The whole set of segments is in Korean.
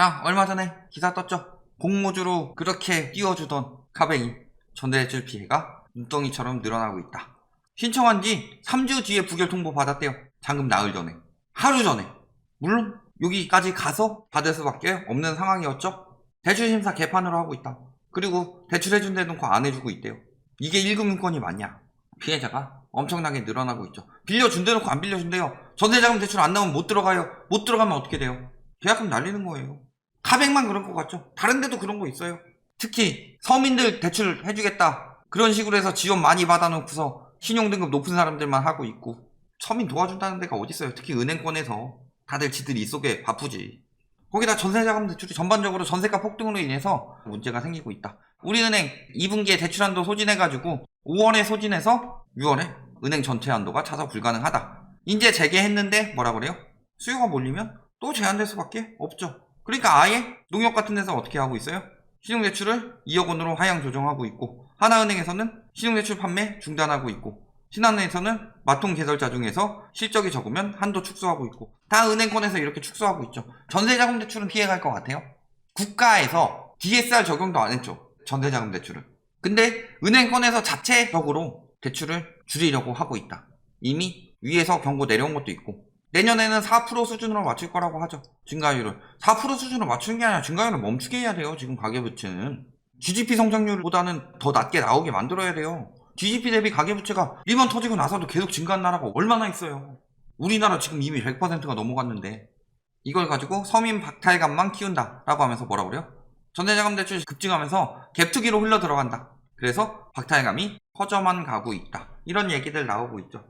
자, 얼마 전에 기사 떴죠. 공모주로 그렇게 띄워주던 카뱅이 전세대출 피해가 눈덩이처럼 늘어나고 있다. 신청한 지 3주 뒤에 부결 통보 받았대요. 잔금 나흘 전에. 하루 전에. 물론 여기까지 가서 받을 수밖에 없는 상황이었죠. 대출심사 개판으로 하고 있다. 그리고 대출해준 데 놓고 안 해주고 있대요. 이게 1금융권이 맞냐? 피해자가 엄청나게 늘어나고 있죠. 빌려준 데 놓고 안 빌려준대요. 전세자금 대출 안 나오면 못 들어가요. 못 들어가면 어떻게 돼요? 계약금 날리는 거예요. 카뱅만 그런 것 같죠? 다른 데도 그런 거 있어요. 특히 서민들 대출 해주겠다 그런 식으로 해서 지원 많이 받아놓고서 신용등급 높은 사람들만 하고 있고, 서민 도와준다는 데가 어딨어요. 특히 은행권에서 다들 지들이 속에 바쁘지. 거기다 전세자금 대출이 전반적으로 전세가 폭등으로 인해서 문제가 생기고 있다. 우리은행 2분기에 대출 한도 소진해가지고 5월에 소진해서 6월에 은행 전체 한도가 차서 불가능하다. 이제 재개했는데 뭐라 그래요? 수요가 몰리면 또 제한될 수밖에 없죠. 그러니까 아예 농협 같은 데서 어떻게 하고 있어요? 신용대출을 2억 원으로 하향 조정하고 있고, 하나은행에서는 신용대출 판매 중단하고 있고, 신한은행에서는 마통 개설자 중에서 실적이 적으면 한도 축소하고 있고, 다 은행권에서 이렇게 축소하고 있죠. 전세자금 대출은 피해갈 것 같아요? 국가에서 DSR 적용도 안 했죠. 전세자금 대출은. 근데 은행권에서 자체적으로 대출을 줄이려고 하고 있다. 이미 위에서 경고 내려온 것도 있고, 내년에는 4% 수준으로 맞출 거라고 하죠. 증가율을 4% 수준으로 맞추는 게 아니라 증가율을 멈추게 해야 돼요. 지금 가계부채는 GDP 성장률보다는 더 낮게 나오게 만들어야 돼요. GDP 대비 가계부채가 리먼 터지고 나서도 계속 증가한 나라가 얼마나 있어요. 우리나라 지금 이미 100%가 넘어갔는데, 이걸 가지고 서민 박탈감만 키운다 라고 하면서 뭐라 그래요? 전세자금 대출이 급증하면서 갭투기로 흘러 들어간다. 그래서 박탈감이 커져만 가고 있다. 이런 얘기들 나오고 있죠.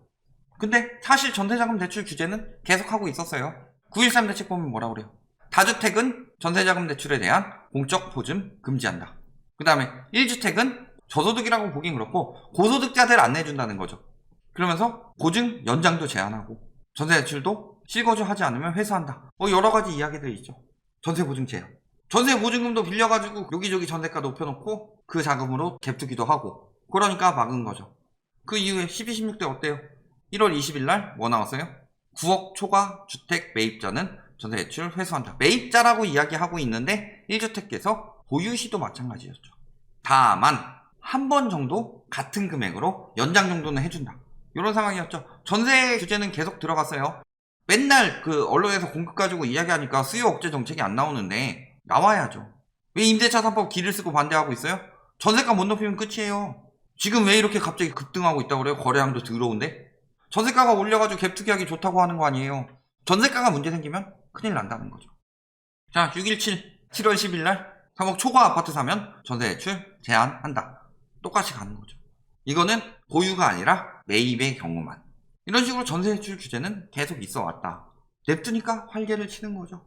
근데 사실 전세자금 대출 규제는 계속하고 있었어요. 9.13 대책 보면 뭐라 그래요? 다주택은 전세자금 대출에 대한 공적 보증 금지한다. 그 다음에 1주택은 저소득이라고 보긴 그렇고 고소득자들 안 내준다는 거죠. 그러면서 보증 연장도 제한하고 전세대출도 실거주하지 않으면 회수한다. 여러 가지 이야기들이 있죠. 전세보증 제한. 전세보증금도 빌려가지고 여기저기 전세가 높여놓고 그 자금으로 갭투기도 하고, 그러니까 막은 거죠. 그 이후에 12, 16대 어때요? 1월 20일 날 뭐 나왔어요? 9억 초과 주택 매입자는 전세대출 회수한다. 매입자라고 이야기하고 있는데 1주택에서 보유시도 마찬가지였죠. 다만 한 번 정도 같은 금액으로 연장 정도는 해준다. 이런 상황이었죠. 전세 규제는 계속 들어갔어요. 맨날 그 언론에서 공급 가지고 이야기하니까 수요 억제 정책이 안 나오는데 나와야죠. 왜 임대차 3법 길을 쓰고 반대하고 있어요? 전세가 못 높이면 끝이에요. 지금 왜 이렇게 갑자기 급등하고 있다고 그래요? 거래량도 더러운데? 전세가가 올려가지고 갭투기하기 좋다고 하는 거 아니에요. 전세가가 문제 생기면 큰일 난다는 거죠. 자, 6.17 7월 10일 날 3억 초과 아파트 사면 전세대출 제한한다. 똑같이 가는 거죠. 이거는 보유가 아니라 매입의 경우만. 이런 식으로 전세대출 규제는 계속 있어 왔다. 냅두니까 활개를 치는 거죠.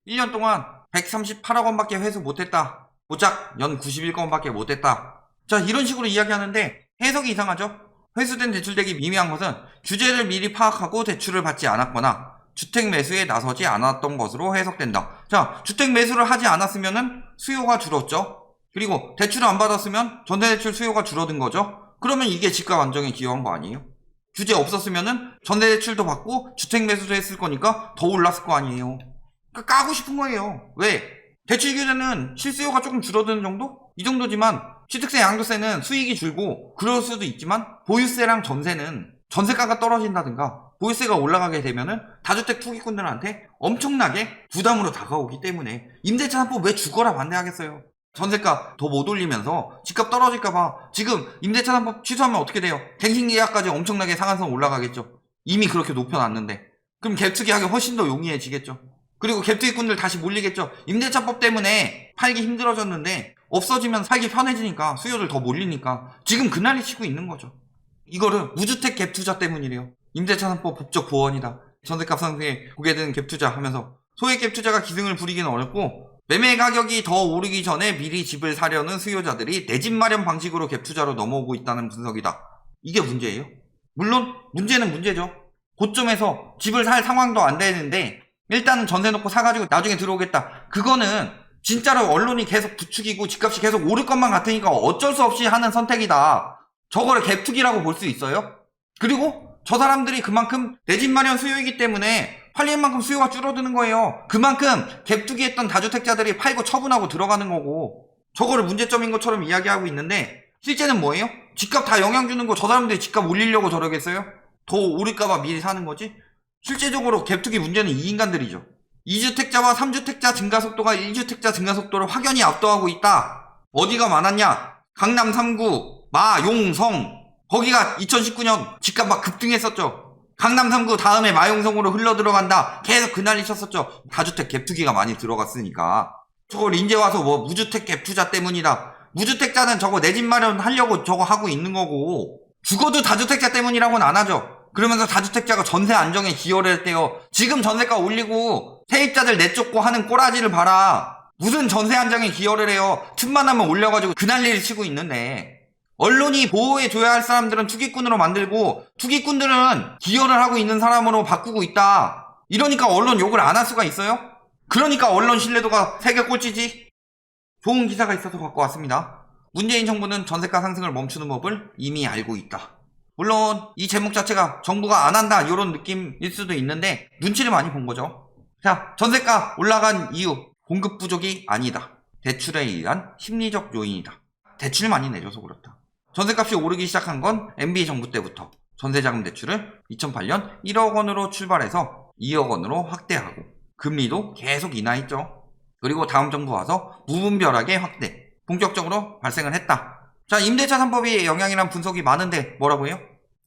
1년 동안 138억 원밖에 회수 못했다. 고작 연 91억 원밖에 못했다. 자, 이런 식으로 이야기하는데 해석이 이상하죠? 회수된 대출대기 미미한 것은 규제를 미리 파악하고 대출을 받지 않았거나 주택 매수에 나서지 않았던 것으로 해석된다. 자, 주택 매수를 하지 않았으면은 수요가 줄었죠. 그리고 대출을 안 받았으면 전세대출 수요가 줄어든 거죠. 그러면 이게 집값 안정에 기여한 거 아니에요? 규제 없었으면은 전세대출도 받고 주택 매수도 했을 거니까 더 올랐을 거 아니에요. 그러니까 까고 싶은 거예요. 왜? 대출 규제는 실수요가 조금 줄어드는 정도? 이 정도지만 취득세 양도세는 수익이 줄고 그럴 수도 있지만, 보유세랑 전세는 전세가가 떨어진다든가 보유세가 올라가게 되면은 다주택 투기꾼들한테 엄청나게 부담으로 다가오기 때문에 임대차 3법 왜 죽어라 반대하겠어요. 전세가 더 못 올리면서 집값 떨어질까봐 지금 임대차 3법 취소하면 어떻게 돼요? 갱신계약까지 엄청나게 상한선 올라가겠죠. 이미 그렇게 높여놨는데. 그럼 갭투기하기 훨씬 더 용이해지겠죠. 그리고 갭투기꾼들 다시 몰리겠죠. 임대차법 때문에 팔기 힘들어졌는데 없어지면 살기 편해지니까 수요들 더 몰리니까 지금 그날이 치고 있는 거죠. 이거를 무주택 갭투자 때문이래요. 임대차 3법 법적 보완이다. 전세값 상승에 고개드는 갭투자 하면서 소액 갭투자가 기승을 부리기는 어렵고, 매매 가격이 더 오르기 전에 미리 집을 사려는 수요자들이 내 집 마련 방식으로 갭투자로 넘어오고 있다는 분석이다. 이게 문제예요. 물론 문제는 문제죠. 고점에서 집을 살 상황도 안 되는데 일단은 전세 놓고 사가지고 나중에 들어오겠다. 그거는 진짜로 언론이 계속 부추기고 집값이 계속 오를 것만 같으니까 어쩔 수 없이 하는 선택이다. 저거를 갭투기라고 볼 수 있어요? 그리고 저 사람들이 그만큼 내 집 마련 수요이기 때문에 팔리는 만큼 수요가 줄어드는 거예요. 그만큼 갭투기 했던 다주택자들이 팔고 처분하고 들어가는 거고, 저거를 문제점인 것처럼 이야기하고 있는데 실제는 뭐예요? 집값 다 영향 주는 거 저 사람들이 집값 올리려고 저러겠어요? 더 오를까봐 미리 사는 거지? 실제적으로 갭투기 문제는 이 인간들이죠. 2주택자와 3주택자 증가 속도가 1주택자 증가 속도를 확연히 압도하고 있다. 어디가 많았냐? 강남 3구, 마용성. 거기가 2019년 집값 막 급등했었죠. 강남 3구 다음에 마용성으로 흘러들어간다. 계속 그 난리 쳤었죠. 다주택 갭투기가 많이 들어갔으니까. 저걸 이제 와서 뭐 무주택 갭 투자 때문이다. 무주택자는 저거 내 집 마련하려고 저거 하고 있는 거고, 죽어도 다주택자 때문이라고는 안 하죠. 그러면서 다주택자가 전세 안정에 기여를 했대요. 지금 전세가 올리고 세입자들 내쫓고 하는 꼬라지를 봐라. 무슨 전세 안정에 기여를 해요. 틈만 하면 올려가지고 그 난리를 치고 있는데, 언론이 보호해줘야 할 사람들은 투기꾼으로 만들고 투기꾼들은 기여를 하고 있는 사람으로 바꾸고 있다. 이러니까 언론 욕을 안 할 수가 있어요? 그러니까 언론 신뢰도가 세계 꼴찌지. 좋은 기사가 있어서 갖고 왔습니다. 문재인 정부는 전세가 상승을 멈추는 법을 이미 알고 있다. 물론 이 제목 자체가 정부가 안 한다 이런 느낌일 수도 있는데 눈치를 많이 본 거죠. 자, 전세가 올라간 이유, 공급 부족이 아니다. 대출에 의한 심리적 요인이다. 대출 많이 내줘서 그렇다. 전세값이 오르기 시작한 건 MB 정부 때부터 전세자금 대출을 2008년 1억 원으로 출발해서 2억 원으로 확대하고 금리도 계속 인하했죠. 그리고 다음 정부 와서 무분별하게 확대, 본격적으로 발생을 했다. 자, 임대차 3법이 영향이란 분석이 많은데 뭐라고 해요?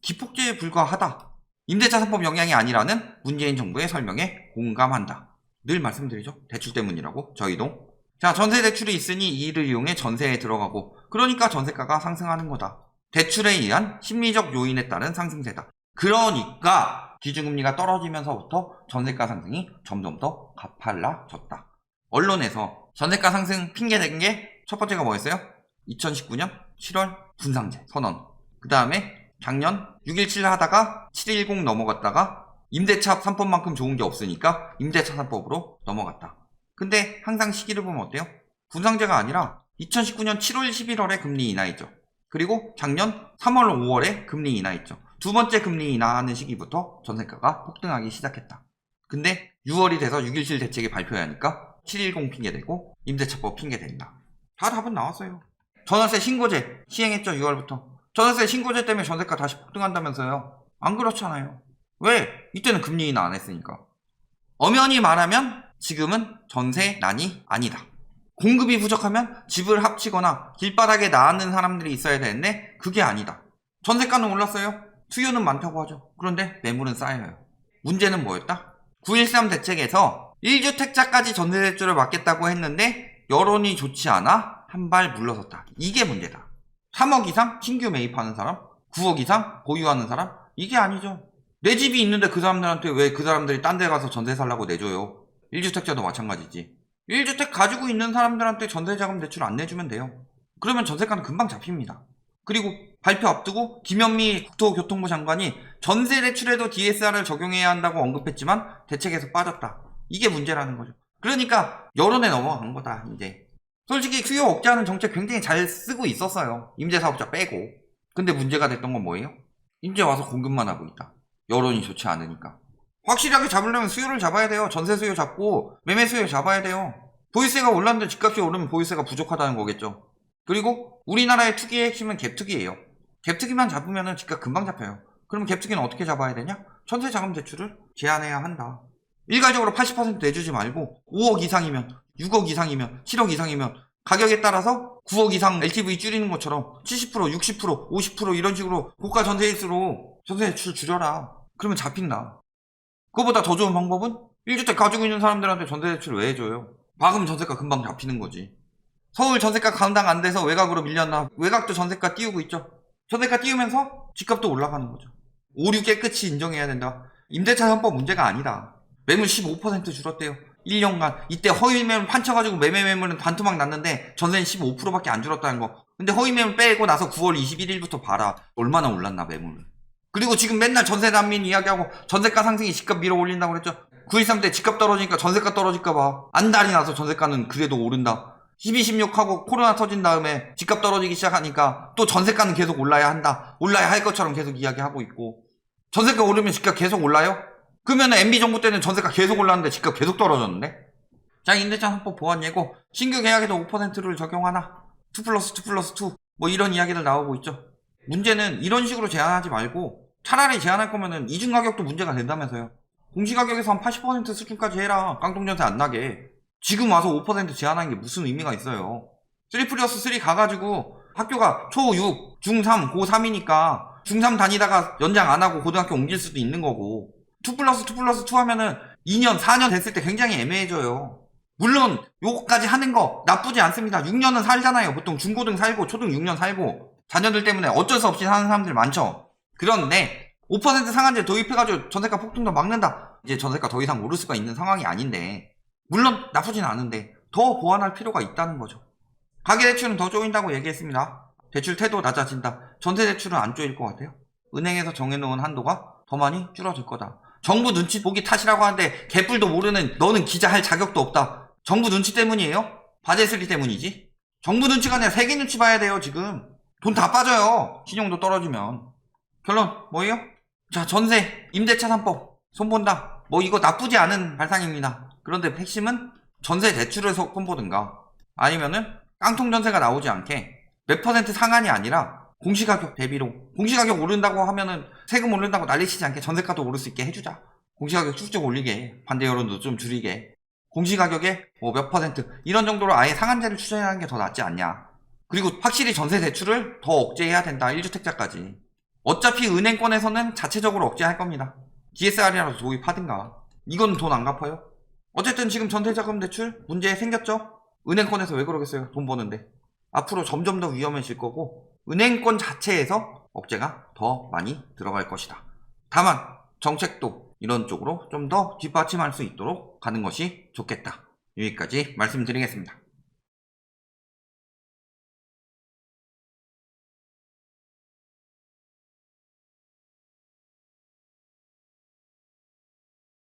기폭제에 불과하다. 임대차 3법 영향이 아니라는 문재인 정부의 설명에 공감한다. 늘 말씀드리죠. 대출 때문이라고. 저희도. 자, 전세 대출이 있으니 이를 이용해 전세에 들어가고, 그러니까 전세가가 상승하는 거다. 대출에 의한 심리적 요인에 따른 상승세다. 그러니까 기준금리가 떨어지면서부터 전세가 상승이 점점 더 가팔라졌다. 언론에서 전세가 상승 핑계 댄 게 첫 번째가 뭐였어요? 2019년 7월 분상제 선언. 그 다음에 작년 617 하다가 710 넘어갔다가 임대차 3법만큼 좋은 게 없으니까 임대차 3법으로 넘어갔다. 근데 항상 시기를 보면 어때요? 분상제가 아니라 2019년 7월 11월에 금리 인하했죠. 그리고 작년 3월 5월에 금리 인하했죠. 두 번째 금리 인하하는 시기부터 전세가가 폭등하기 시작했다. 근데 6월이 돼서 617 대책이 발표해야 하니까 710 핑계대고 임대차법 핑계댄다. 다 답은 나왔어요. 전월세 신고제 시행했죠. 6월부터. 전월세 신고제 때문에 전세가 다시 폭등한다면서요. 안 그렇잖아요. 왜? 이때는 금리 인하 안 했으니까. 엄연히 말하면 지금은 전세난이 아니다. 공급이 부족하면 집을 합치거나 길바닥에 나앉는 사람들이 있어야 되는데 그게 아니다. 전세가는 올랐어요. 수요는 많다고 하죠. 그런데 매물은 쌓여요. 문제는 뭐였다? 9.13 대책에서 1주택자까지 전세대출을 막겠다고 했는데 여론이 좋지 않아 한 발 물러섰다. 이게 문제다. 3억 이상 신규 매입하는 사람, 9억 이상 보유하는 사람, 이게 아니죠. 내 집이 있는데 그 사람들한테 왜 그 사람들이 딴 데 가서 전세 살라고 내줘요. 1주택자도 마찬가지지. 1주택 가지고 있는 사람들한테 전세자금 대출 안 내주면 돼요. 그러면 전세가는 금방 잡힙니다. 그리고 발표 앞두고 김현미 국토교통부 장관이 전세 대출에도 DSR을 적용해야 한다고 언급했지만 대책에서 빠졌다. 이게 문제라는 거죠. 그러니까 여론에 넘어간 거다. 이제 솔직히 수요 억제하는 정책 굉장히 잘 쓰고 있었어요. 임대사업자 빼고. 근데 문제가 됐던 건 뭐예요? 이제 와서 공급만 하고 있다. 여론이 좋지 않으니까. 확실하게 잡으려면 수요를 잡아야 돼요. 전세 수요 잡고 매매 수요 잡아야 돼요. 보유세가 올랐는데 집값이 오르면 보유세가 부족하다는 거겠죠. 그리고 우리나라의 투기의 핵심은 갭투기예요. 갭투기만 잡으면 집값 금방 잡혀요. 그럼 갭투기는 어떻게 잡아야 되냐? 전세자금 대출을 제한해야 한다. 일괄적으로 80% 내주지 말고 5억 이상이면, 6억 이상이면, 7억 이상이면 가격에 따라서 9억 이상 LTV 줄이는 것처럼 70%, 60%, 50% 이런 식으로 고가 전세일수록 전세 대출 줄여라. 그러면 잡힌다. 그거보다 더 좋은 방법은 1주택 가지고 있는 사람들한테 전세 대출 왜 해줘요? 박으면 전세가 금방 잡히는 거지. 서울 전세가 감당 안 돼서 외곽으로 밀렸나? 외곽도 전세가 띄우고 있죠. 전세가 띄우면서 집값도 올라가는 거죠. 오류 깨끗이 인정해야 된다. 임대차 3법 문제가 아니다. 매물 15% 줄었대요. 1년간. 이때 허위 매물 판쳐가지고 매매 매물은 반토막 났는데 전세는 15%밖에 안 줄었다는 거. 근데 허위 매물 빼고 나서 9월 21일부터 봐라. 얼마나 올랐나 매물을. 그리고 지금 맨날 전세 난민 이야기하고 전세가 상승이 집값 밀어 올린다고 그랬죠. 9.13 때 집값 떨어지니까 전세가 떨어질까봐 안달이 나서 전세가는 그래도 오른다. 12, 16하고 코로나 터진 다음에 집값 떨어지기 시작하니까 또 전세가는 계속 올라야 한다. 올라야 할 것처럼 계속 이야기하고 있고. 전세가 오르면 집값 계속 올라요? 그러면 MB 정부 때는 전세가 계속 올랐는데 집값 계속 떨어졌는데? 자, 임대차 3법 보완 예고, 신규 계약에도 5%를 적용하나? 2+2+2 뭐 이런 이야기들 나오고 있죠. 문제는 이런 식으로 제한하지 말고 차라리 제한할 거면은 이중가격도 문제가 된다면서요. 공시가격에서 한 80% 수준까지 해라. 깡통전세 안 나게. 지금 와서 5% 제한하는 게 무슨 의미가 있어요. 3+3 가가지고 학교가 초6, 중3, 고3이니까 중3 다니다가 연장 안 하고 고등학교 옮길 수도 있는 거고, 2+2+2 하면은 2년, 4년 됐을 때 굉장히 애매해져요. 물론 요거까지 하는 거 나쁘지 않습니다. 6년은 살잖아요. 보통 중고등 살고 초등 6년 살고 자녀들 때문에 어쩔 수 없이 사는 사람들 많죠. 그런데 5% 상한제 도입해가지고 전세가 폭등도 막는다. 이제 전세가 더 이상 오를 수가 있는 상황이 아닌데, 물론 나쁘진 않은데 더 보완할 필요가 있다는 거죠. 가계대출은 더 쪼인다고 얘기했습니다. 대출 태도 낮아진다. 전세대출은 안 쪼일 것 같아요. 은행에서 정해놓은 한도가 더 많이 줄어들 거다. 정부 눈치 보기 탓이라고 하는데 개뿔도 모르는 너는 기자 할 자격도 없다. 정부 눈치 때문이에요? 바제스리 때문이지? 정부 눈치가 아니라 세계 눈치 봐야 돼요. 지금 돈 다 빠져요. 신용도 떨어지면. 결론 뭐예요? 자, 전세, 임대차 3법 손본다. 뭐 이거 나쁘지 않은 발상입니다. 그런데 핵심은 전세 대출을 손보든가 아니면은 깡통 전세가 나오지 않게 몇 퍼센트 상한이 아니라 공시가격 대비로, 공시가격 오른다고 하면은 세금 오른다고 난리치지 않게 전세가도 오를 수 있게 해주자. 공시가격 쭉쭉 올리게, 반대 여론도 좀 줄이게, 공시가격에 뭐 몇 퍼센트 이런 정도로 아예 상한제를 추진하는 게 더 낫지 않냐. 그리고 확실히 전세 대출을 더 억제해야 된다. 1주택자까지. 어차피 은행권에서는 자체적으로 억제할 겁니다. DSR이라도 도입하든가. 이건 돈 안 갚아요. 어쨌든 지금 전세자금 대출 문제 생겼죠? 은행권에서 왜 그러겠어요? 돈 버는데. 앞으로 점점 더 위험해질 거고 은행권 자체에서 억제가 더 많이 들어갈 것이다. 다만 정책도 이런 쪽으로 좀 더 뒷받침할 수 있도록 가는 것이 좋겠다. 여기까지 말씀드리겠습니다.